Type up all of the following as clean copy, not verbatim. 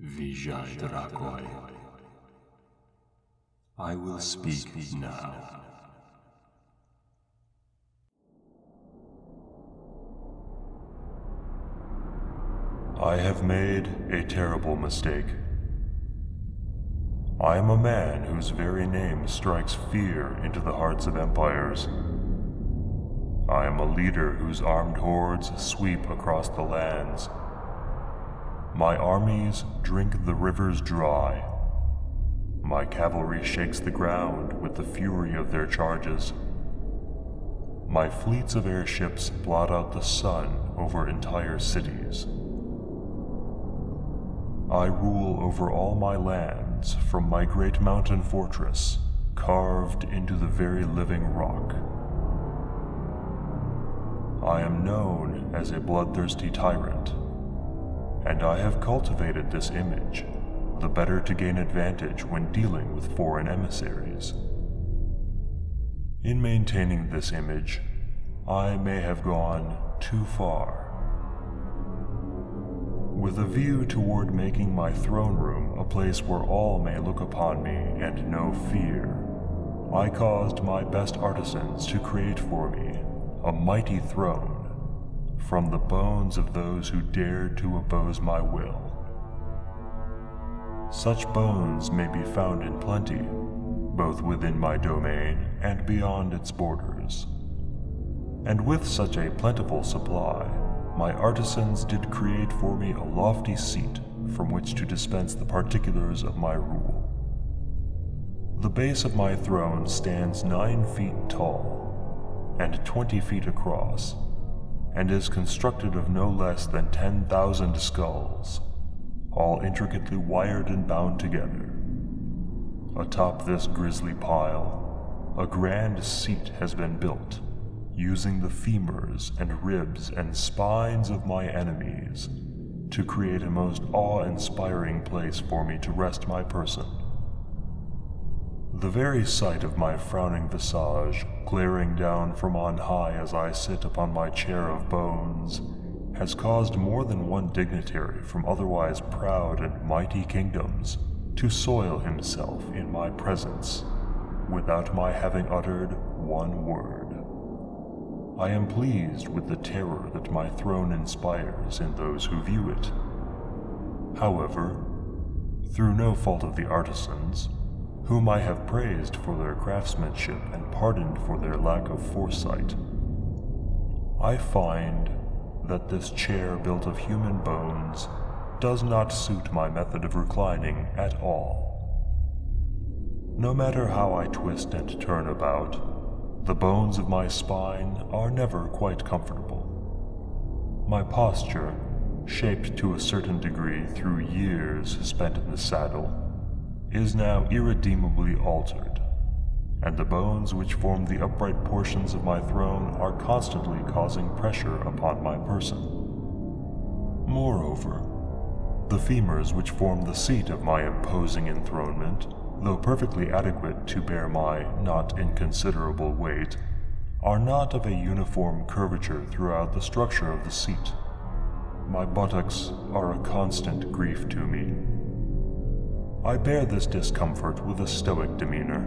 Vijay Drakoi. I will speak now. I have made a terrible mistake. I am a man whose very name strikes fear into the hearts of empires. I am a leader whose armed hordes sweep across the lands. My armies drink the rivers dry. My cavalry shakes the ground with the fury of their charges. My fleets of airships blot out the sun over entire cities. I rule over all my lands from my great mountain fortress, carved into the very living rock. I am known as a bloodthirsty tyrant, and I have cultivated this image, the better to gain advantage when dealing with foreign emissaries. In maintaining this image, I may have gone too far. With a view toward making my throne room a place where all may look upon me and know fear, I caused my best artisans to create for me a mighty throne from the bones of those who dared to oppose my will. Such bones may be found in plenty, both within my domain and beyond its borders. And with such a plentiful supply, my artisans did create for me a lofty seat from which to dispense the particulars of my rule. The base of my throne stands 9 feet tall and 20 feet across, and is constructed of no less than 10,000 skulls, all intricately wired and bound together. Atop this grisly pile, a grand seat has been built, using the femurs and ribs and spines of my enemies to create a most awe-inspiring place for me to rest my person. The very sight of my frowning visage glaring down from on high as I sit upon my chair of bones has caused more than one dignitary from otherwise proud and mighty kingdoms to soil himself in my presence without my having uttered one word. I am pleased with the terror that my throne inspires in those who view it. However, through no fault of the artisans, whom I have praised for their craftsmanship and pardoned for their lack of foresight, I find that this chair built of human bones does not suit my method of reclining at all. No matter how I twist and turn about, the bones of my spine are never quite comfortable. My posture, shaped to a certain degree through years spent in the saddle, is now irredeemably altered, and the bones which form the upright portions of my throne are constantly causing pressure upon my person. Moreover, the femurs which form the seat of my imposing enthronement, though perfectly adequate to bear my not inconsiderable weight, are not of a uniform curvature throughout the structure of the seat. My buttocks are a constant grief to me. I bear this discomfort with a stoic demeanor.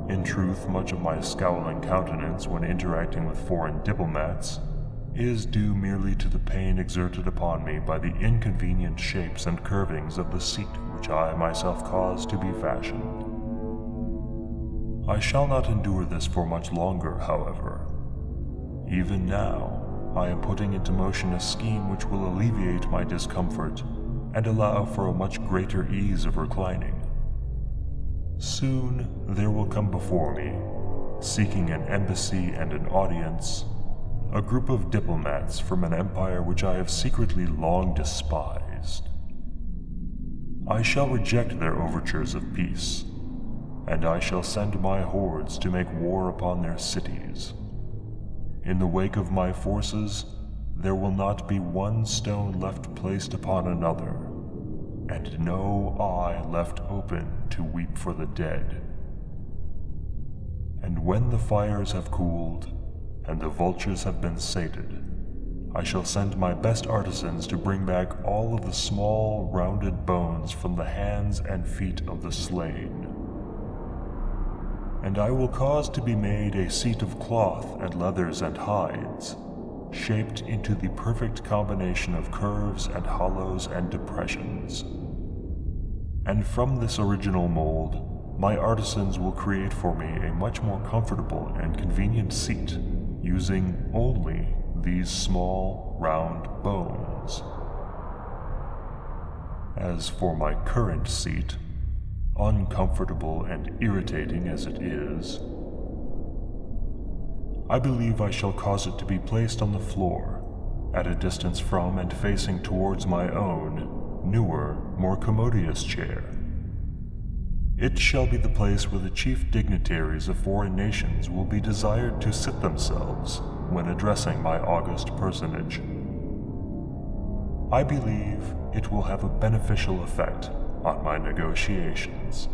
In truth, much of my scowling countenance when interacting with foreign diplomats is due merely to the pain exerted upon me by the inconvenient shapes and curvings of the seat which I myself caused to be fashioned. I shall not endure this for much longer, however. Even now, I am putting into motion a scheme which will alleviate my discomfort and allow for a much greater ease of reclining. Soon there will come before me, seeking an embassy and an audience, a group of diplomats from an empire which I have secretly long despised. I shall reject their overtures of peace, and I shall send my hordes to make war upon their cities. In the wake of my forces, there will not be one stone left placed upon another, and no eye left open to weep for the dead. And when the fires have cooled, and the vultures have been sated, I shall send my best artisans to bring back all of the small, rounded bones from the hands and feet of the slain. And I will cause to be made a seat of cloth and leathers and hides, shaped into the perfect combination of curves and hollows and depressions. And from this original mold, my artisans will create for me a much more comfortable and convenient seat, using only these small, round bones. As for my current seat, uncomfortable and irritating as it is, I believe I shall cause it to be placed on the floor, at a distance from and facing towards my own, newer, more commodious chair. It shall be the place where the chief dignitaries of foreign nations will be desired to sit themselves when addressing my august personage. I believe it will have a beneficial effect on my negotiations.